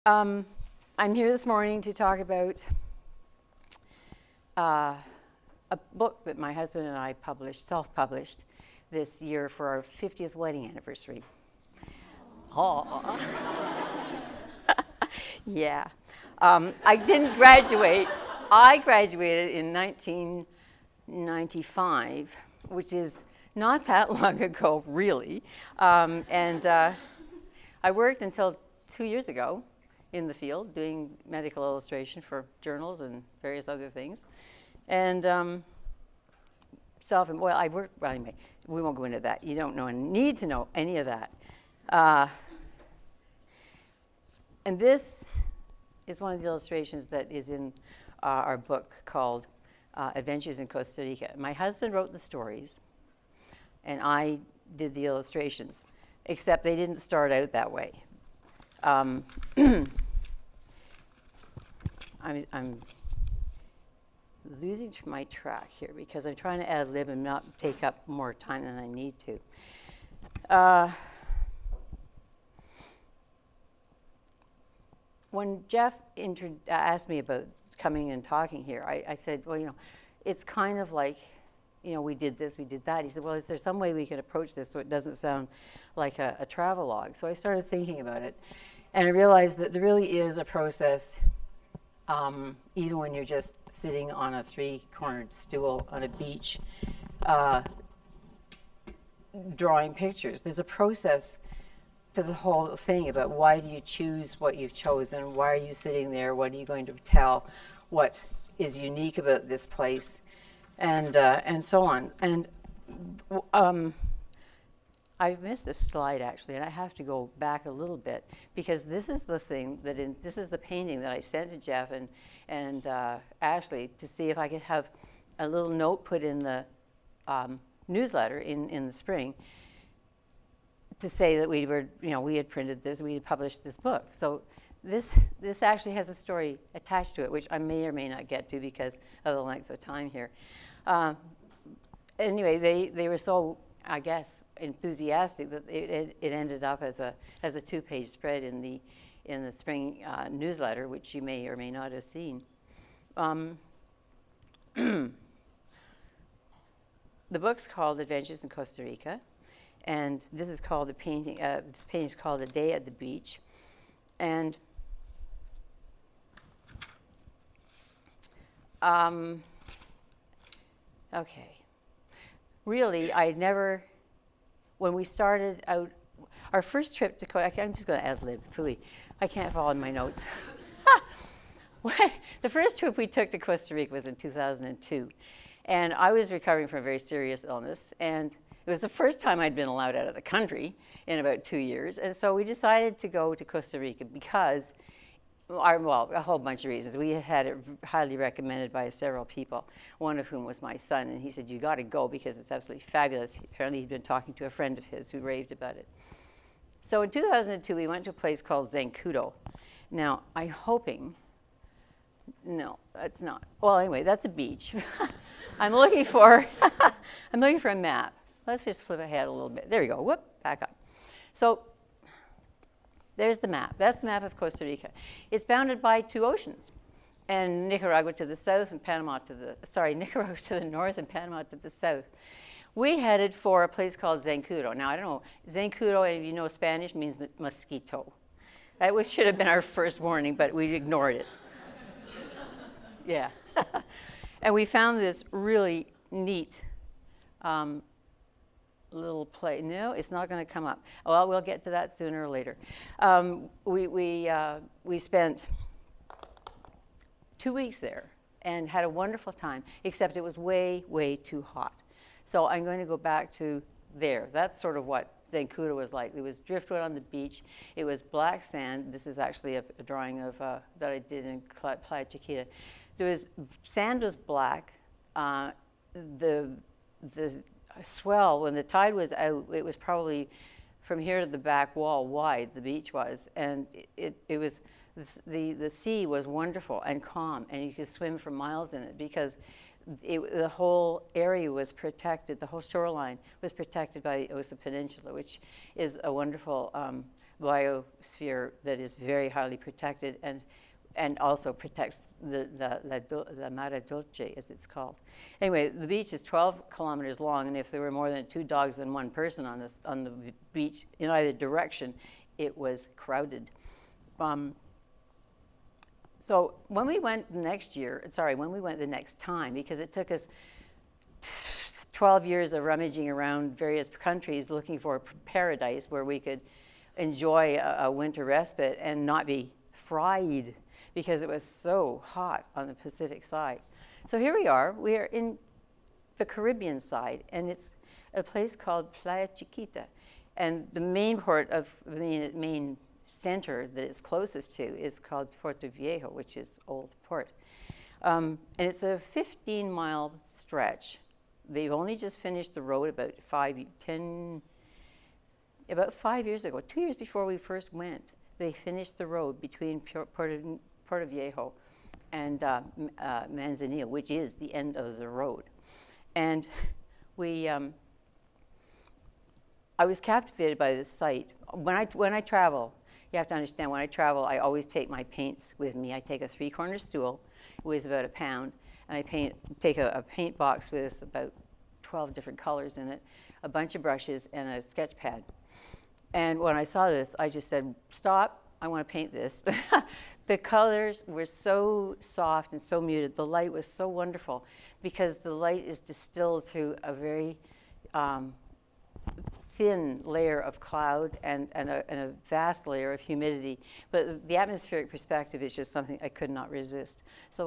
I'm here this morning to talk about a book that my husband and I published, self-published, this year for our 50th wedding anniversary. Oh, yeah. I didn't graduate. I graduated in 1995, which is not that long ago, really. I worked until 2 years ago in the field doing medical illustration for journals and various other things. And I worked, well, anyway, we won't go into that. You don't need to know any of that. And this is one of the illustrations that is in our book called Adventures in Costa Rica. My husband wrote the stories, and I did the illustrations, except they didn't start out that way. I'm losing my track here because I'm trying to ad-lib and not take up more time than I need to. When Jeff asked me about coming and talking here, I said, well, it's kind of like, we did this, we did that. He said, well, is there some way we can approach this so it doesn't sound like a travelogue? So I started thinking about it, and I realized that there really is a process, even when you're just sitting on a three-cornered stool on a beach, drawing pictures. There's a process to the whole thing about why do you choose what you've chosen, why are you sitting there, what are you going to tell, what is unique about this place, and so on. And I've missed a slide actually, and I have to go back a little bit because this is the thing this is the painting that I sent to Jeff and Ashley to see if I could have a little note put in the newsletter in the spring to say that we had printed this, we had published this book. So this actually has a story attached to it, which I may or may not get to because of the length of time here. Anyway, they were so, I guess, enthusiastic that it ended up as a 2-page spread in the spring newsletter, which you may or may not have seen. The book's called Adventures in Costa Rica, and this is called this painting is called A Day at the Beach. And okay. Really, when we started out, our first trip to Costa, I'm just going to ad-lib, fully. I can't follow my notes. The first trip we took to Costa Rica was in 2002, and I was recovering from a very serious illness, and it was the first time I'd been allowed out of the country in about 2 years, and so we decided to go to Costa Rica because, a whole bunch of reasons. We had it highly recommended by several people, one of whom was my son, and he said, you got to go because it's absolutely fabulous. Apparently he'd been talking to a friend of his who raved about it. So in 2002, we went to a place called Zancudo. Now, no, that's not. Well, anyway, that's a beach. I'm looking for a map. Let's just flip ahead a little bit. There we go. Whoop, back up. So there's the map. That's the map of Costa Rica. It's bounded by 2 oceans, and Nicaragua to the south and Nicaragua to the north and Panama to the south. We headed for a place called Zancudo. Now, I don't know, Zancudo, if you know Spanish, means mosquito. That should have been our first warning, but we ignored it. Yeah. And we found this really neat little place. No, it's not going to come up. Well, we'll get to that sooner or later. We spent 2 weeks there and had a wonderful time, except it was way, way too hot. So I'm going to go back to there. That's sort of what Zancudo was like. It was driftwood on the beach. It was black sand. This is actually a drawing of that I did in Playa Chiquita. Sand was black. The swell, when the tide was out, it was probably from here to the back wall wide, the beach was, and it was, the sea was wonderful and calm, and you could swim for miles in it because the whole area was protected, the whole shoreline was protected by the Osa Peninsula, which is a wonderful biosphere that is very highly protected and also protects the Mare Dolce, as it's called. Anyway, the beach is 12 kilometers long, and if there were more than 2 dogs and 1 person on the beach in either direction, it was crowded. So when we went the next time, because it took us 12 years of rummaging around various countries looking for paradise where we could enjoy a winter respite and not be fried because it was so hot on the Pacific side. So here we are in the Caribbean side, and it's a place called Playa Chiquita. And the main port of the main center that it's closest to is called Puerto Viejo, which is Old Port. And it's a 15-mile stretch. They've only just finished the road about 5 years ago, 2 years before we first went. They finished the road between Puerto Viejo and Manzanillo, which is the end of the road. And I was captivated by this site. When I travel, you have to understand, when I travel, I always take my paints with me. I take a 3-corner stool, it weighs about 1 pound, and I take a paint box with about 12 different colors in it, a bunch of brushes, and a sketch pad. And when I saw this, I just said, stop, I want to paint this. The colors were so soft and so muted. The light was so wonderful because the light is distilled through a very thin layer of cloud and a vast layer of humidity. But the atmospheric perspective is just something I could not resist. So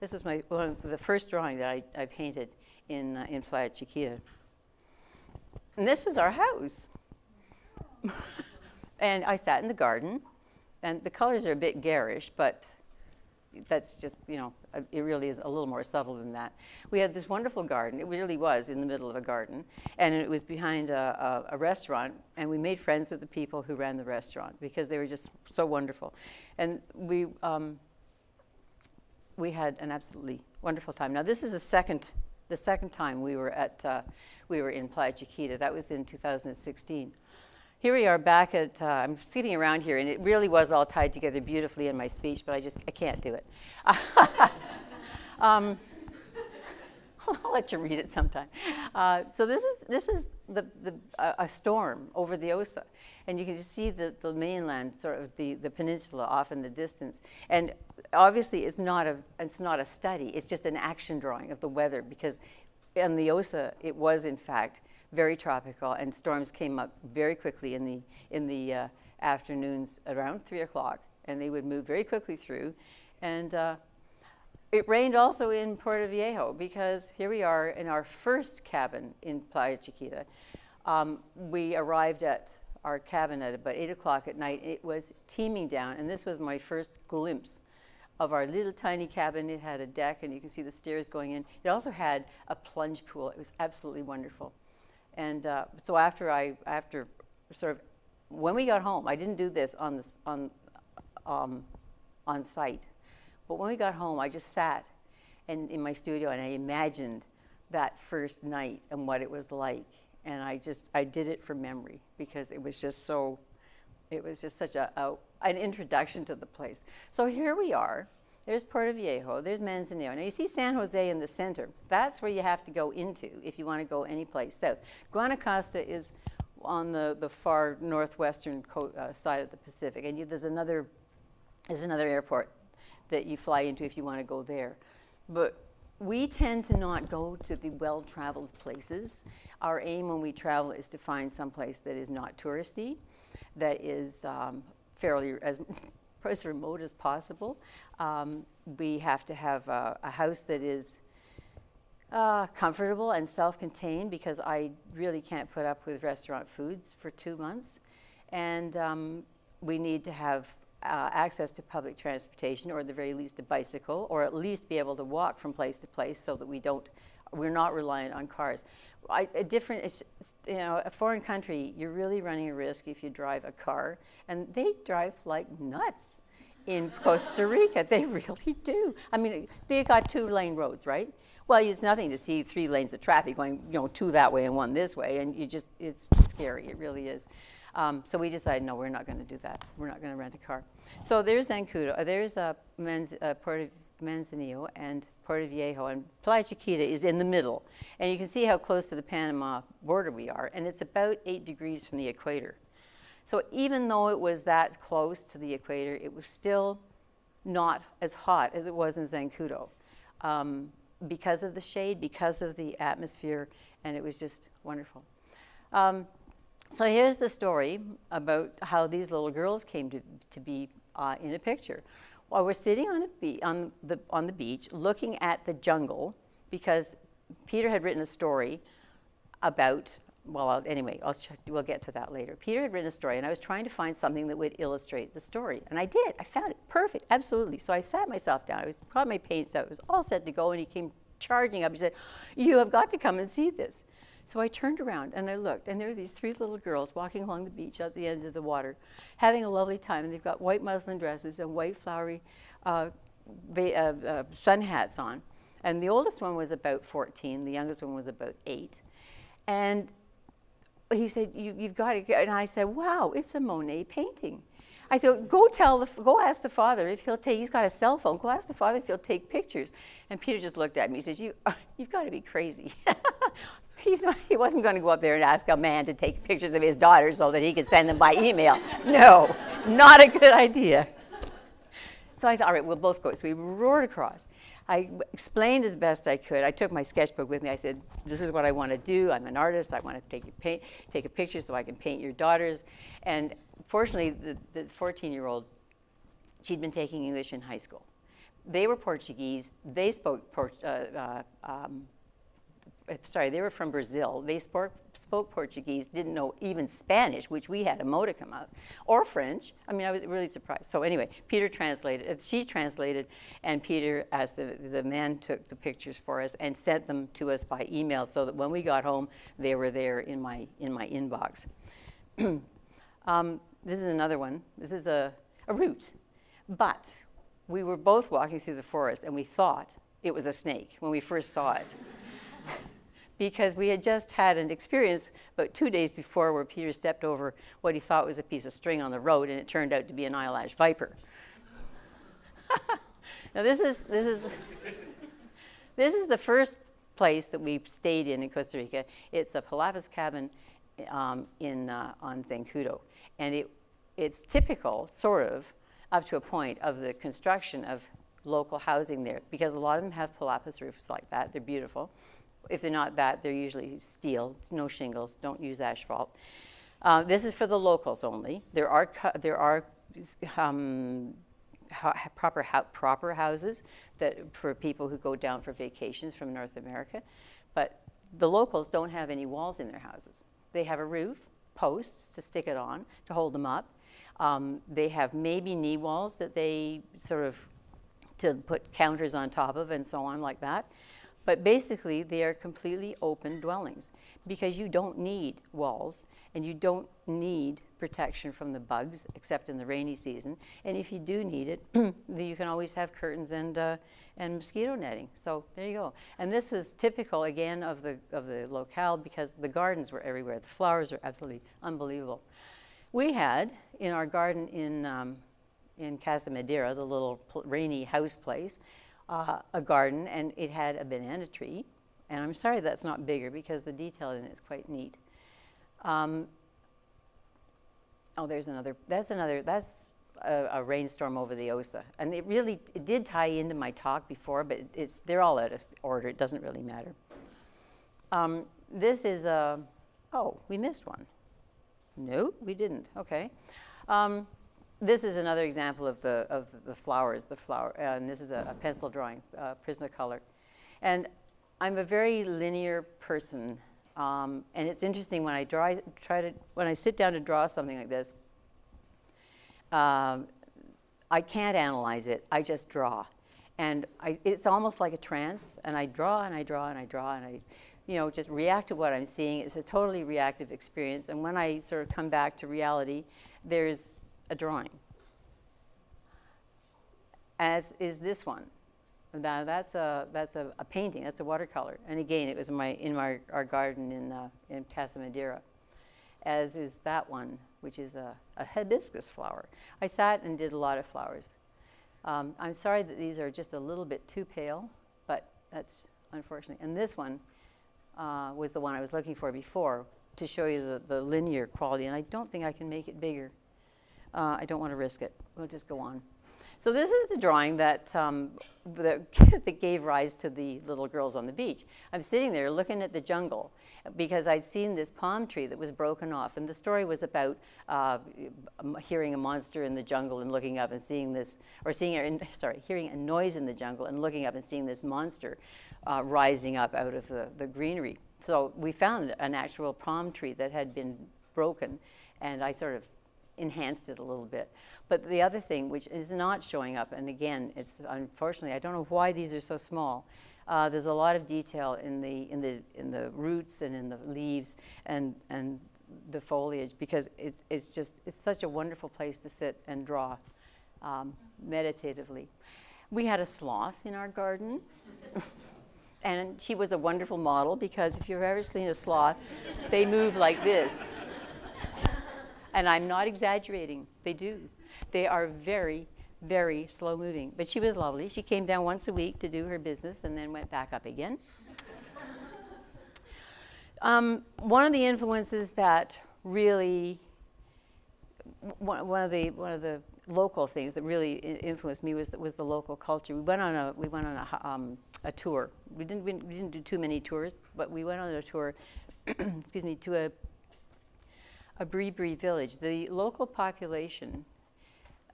this was the first drawing that I painted in Playa Chiquita. And this was our house. And I sat in the garden, and the colors are a bit garish, but that's just, it really is a little more subtle than that. We had this wonderful garden. It really was in the middle of a garden, and it was behind a restaurant, and we made friends with the people who ran the restaurant because they were just so wonderful. And we had an absolutely wonderful time. Now, this is the second time we were in Playa Chiquita. That was in 2016. Here we are back at, I'm skipping around here, and it really was all tied together beautifully in my speech, but I can't do it. I'll let you read it sometime. So this is a storm over the Osa, and you can just see the mainland, sort of the peninsula off in the distance. And obviously it's not a study, it's just an action drawing of the weather, because on the Osa it was in fact very tropical, and storms came up very quickly in the afternoons around 3 o'clock, and they would move very quickly through. And it rained also in Puerto Viejo, because here we are in our first cabin in Playa Chiquita. We arrived at our cabin at about 8 o'clock at night. It was teeming down, and this was my first glimpse of our little tiny cabin. It had a deck, and you can see the stairs going in. It also had a plunge pool. It was absolutely wonderful. And so after sort of, when we got home, I didn't do this on site, but when we got home, I just sat in my studio and I imagined that first night and what it was like, and I did it from memory because it was just such an introduction to the place. So here we are. There's Puerto Viejo, there's Manzanillo. Now you see San Jose in the center. That's where you have to go into if you want to go any place south. Costa is on the far northwestern side of the Pacific, and there's another airport that you fly into if you want to go there. But we tend to not go to the well-traveled places. Our aim when we travel is to find some place that is not touristy, that is fairly as remote as possible. We have to have a house that is comfortable and self-contained, because I really can't put up with restaurant foods for 2 months. And we need to have access to public transportation, or at the very least a bicycle, or at least be able to walk from place to place so that we're not reliant on cars. A foreign country, you're really running a risk if you drive a car, and they drive like nuts in Costa Rica. They really do. I mean, they got 2-lane roads, right? Well, it's nothing to see 3 lanes of traffic going, 2 that way and 1 this way, and it's scary. It really is. So we decided, no, we're not going to do that. We're not going to rent a car. So there's Zancudo, there's Manzanillo and Puerto Viejo, and Playa Chiquita is in the middle. And you can see how close to the Panama border we are, and it's about 8 degrees from the equator. So even though it was that close to the equator, it was still not as hot as it was in Zancudo, because of the shade, because of the atmosphere, and it was just wonderful. So here's the story about how these little girls came to be in a picture. While we're sitting on the beach looking at the jungle, because Peter had written a story about, well, anyway, we'll get to that later. Peter had written a story, and I was trying to find something that would illustrate the story. And I did. I found it perfect, absolutely. So I sat myself down. I got my paints out. It was all set to go, and he came charging up. He said, "You have got to come and see this." So I turned around, and I looked, and there were these 3 little girls walking along the beach at the end of the water, having a lovely time. And they've got white muslin dresses and white flowery sun hats on. And the oldest one was about 14. The youngest one was about 8. And he said, you've got to go. And I said, wow, it's a Monet painting. I said, go ask the father if he'll take, he's got a cell phone, go ask the father if he'll take pictures. And Peter just looked at me, he says, you've got to be crazy. He wasn't going to go up there and ask a man to take pictures of his daughters so that he could send them by email. No, not a good idea. So I thought, all right, we'll both go. So we roared across. I explained as best I could. I took my sketchbook with me. I said, this is what I want to do. I'm an artist. I want to take a picture so I can paint your daughters. And fortunately, the 14-year-old, she'd been taking English in high school. They were Portuguese. They spoke they were from Brazil. They spoke Portuguese, didn't know even Spanish, which we had a modicum of, or French. I mean, I was really surprised. So anyway, Peter translated, she translated, and Peter, as the man, took the pictures for us and sent them to us by email so that when we got home, they were there in my inbox. This is another one. This is a root. But we were both walking through the forest, and we thought it was a snake when we first saw it. Because we had just had an experience about 2 days before where Peter stepped over what he thought was a piece of string on the road, and it turned out to be an eyelash viper. Now this is the first place that we stayed in Costa Rica. It's a Pallavas Cabin on Zancudo, and it's typical, sort of, up to a point of the construction of local housing there, because a lot of them have Pallavas roofs like that. They're beautiful. If they're not that, they're usually steel, no shingles, don't use asphalt. This is for the locals only. There are proper houses that for people who go down for vacations from North America, but the locals don't have any walls in their houses. They have a roof, posts to stick it on, to hold them up. They have maybe knee walls that they sort of, to put counters on top of and so on like that. But basically, they are completely open dwellings because you don't need walls and you don't need protection from the bugs, except in the rainy season. And if you do need it, you can always have curtains and mosquito netting. So there you go. And this was typical, again, of the locale because the gardens were everywhere. The flowers are absolutely unbelievable. We had, in our garden in Casa Madeira, the little rainy house place, a garden, and it had a banana tree. And I'm sorry that's not bigger because the detail in it is quite neat. Oh, there's another. That's a rainstorm over the Osa. And it did tie into my talk before, but they're all out of order. It doesn't really matter. This is oh, we missed one. No, we didn't. Okay. This is another example of the flowers, and this is a pencil drawing, Prismacolor. And I'm a very linear person, and it's interesting when when I sit down to draw something like this, I can't analyze it, I just draw. And it's almost like a trance, and I draw and I draw and I draw and I just react to what I'm seeing. It's a totally reactive experience, and when I sort of come back to reality, there's a drawing, as is this one. Now that's a painting. That's a watercolor, and again, it was in our garden in Casa Madeira. as is that one, which is a hibiscus flower. I sat and did a lot of flowers. I'm sorry that these are just a little bit too pale, but that's unfortunate. And this one was the one I was looking for before to show you the linear quality, and I don't think I can make it bigger. I don't want to risk it. We'll just go on. So this is the drawing that, that gave rise to the little girls on the beach. I'm sitting there looking at the jungle because I'd seen this palm tree that was broken off, and the story was about hearing a monster in the jungle and looking up and seeing this, or hearing a noise in the jungle and looking up and seeing this monster rising up out of the greenery. So we found an actual palm tree that had been broken, and I sort of enhanced it a little bit. But the other thing, which is not showing up, and again, it's unfortunately, I don't know why these are so small. There's a lot of detail in the roots and in the leaves and the foliage, because it's such a wonderful place to sit and draw meditatively. We had a sloth in our garden. And she was a wonderful model, because if you've ever seen a sloth, they move like this. And I'm not exaggerating, they do. They are very, very slow moving. But she was lovely. She came down once a week to do her business and then went back up again. One of the influences that really, one of the local things that really influenced me was the local culture. We went on a tour. We didn't do too many tours, but we went on a tour, excuse me, to a Bree village. The local population,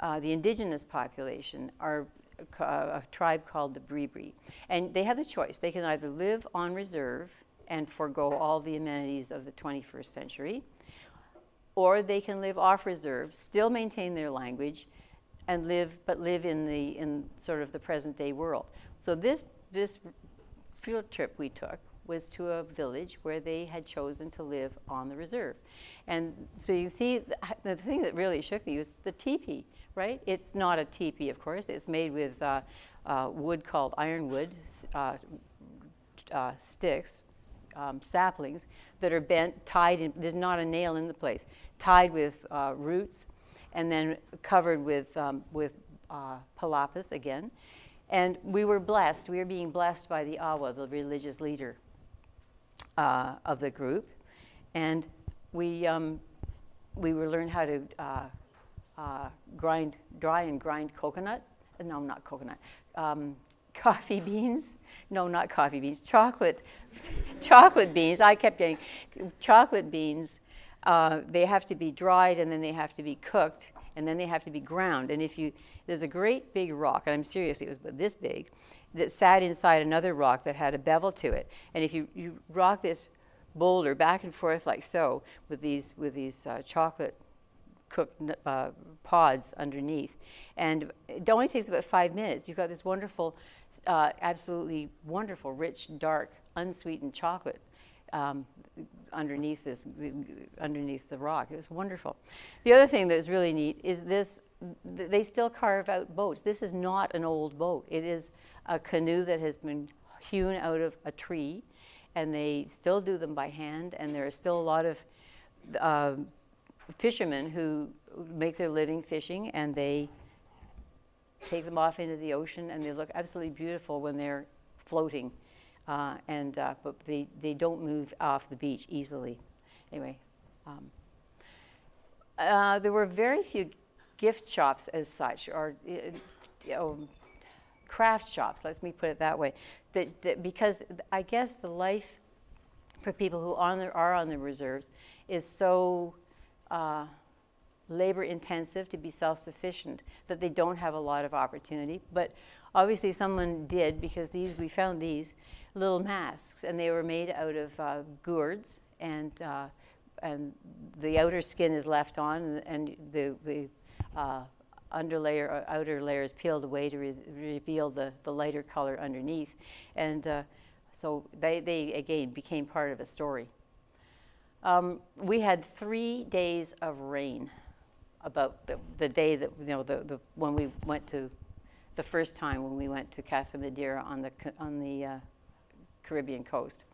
the indigenous population, are a tribe called the Bree. And they have the choice. They can either live on reserve and forego all the amenities of the 21st century, or they can live off reserve, still maintain their language, and live in sort of the present day world. So this field trip we took was to a village where they had chosen to live on the reserve. And so you see, the thing that really shook me was the teepee, right? It's not a teepee, of course. It's made with wood called ironwood, sticks, saplings that are bent, tied in, there's not a nail in the place, tied with roots, and then covered with pallavas again. And we were blessed. We were being blessed by the awa, the religious leader of the group, and we were learned how to dry and grind coconut. No, not coconut. Coffee beans. No, not coffee beans. Chocolate beans. I kept getting chocolate beans. They have to be dried, and then they have to be cooked, and then they have to be ground. And there's a great big rock, and I'm serious, it was this big, that sat inside another rock that had a bevel to it. And if you rock this boulder back and forth like so, with these chocolate cooked pods underneath, and it only takes about 5 minutes. You've got this wonderful, absolutely wonderful, rich, dark, unsweetened chocolate underneath the rock. It was wonderful. The other thing that's really neat is this. They still carve out boats. This is not an old boat. It is a canoe that has been hewn out of a tree, and they still do them by hand. And there are still a lot of fishermen who make their living fishing, and they take them off into the ocean, and they look absolutely beautiful when they're floating. But they don't move off the beach easily. Anyway, there were very few gift shops as such, or craft shops, let me put it that way, because I guess the life for people who are on the reserves is so labor intensive to be self-sufficient that they don't have a lot of opportunity. But obviously someone did, because we found these little masks, and they were made out of gourds, and the outer skin is left on, and the outer layer is peeled away to reveal the lighter color underneath. And so they again became part of a story. We had 3 days of rain about the day that, when we went to, the first time when we went to Casa Madeira on the Caribbean coast.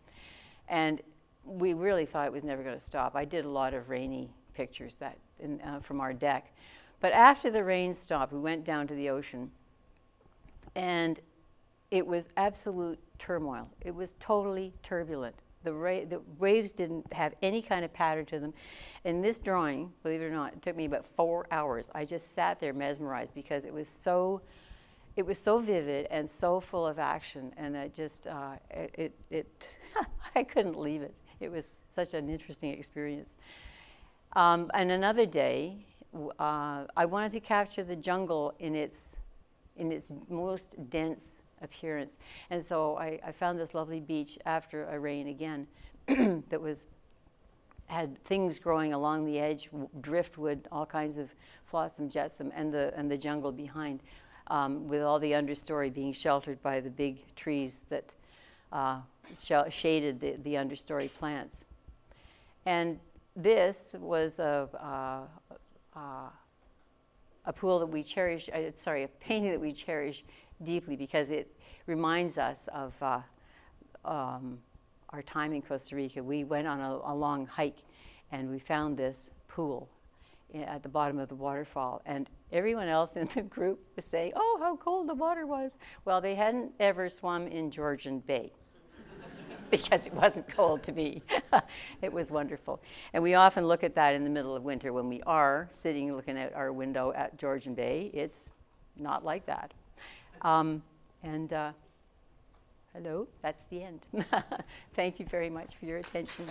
And we really thought it was never going to stop. I did a lot of rainy pictures from our deck. But after the rain stopped, we went down to the ocean, and it was absolute turmoil. It was totally turbulent. The waves didn't have any kind of pattern to them. In this drawing, believe it or not, it took me about 4 hours. I just sat there mesmerized because it was so vivid and so full of action, and I couldn't leave it. It was such an interesting experience. And another day, I wanted to capture the jungle in its most dense appearance. And so I found this lovely beach after a rain again that had things growing along the edge, driftwood, all kinds of flotsam, jetsam, and the jungle behind, with all the understory being sheltered by the big trees that shaded the understory plants. And this was a pool that we cherish, a painting that we cherish deeply because it reminds us of our time in Costa Rica. We went on a long hike and we found this pool at the bottom of the waterfall, and everyone else in the group was saying, "Oh, how cold the water was." Well, they hadn't ever swum in Georgian Bay because it wasn't cold to me. It was wonderful. And we often look at that in the middle of winter when we are sitting looking out our window at Georgian Bay. It's not like that. Hello, that's the end. Thank you very much for your attention.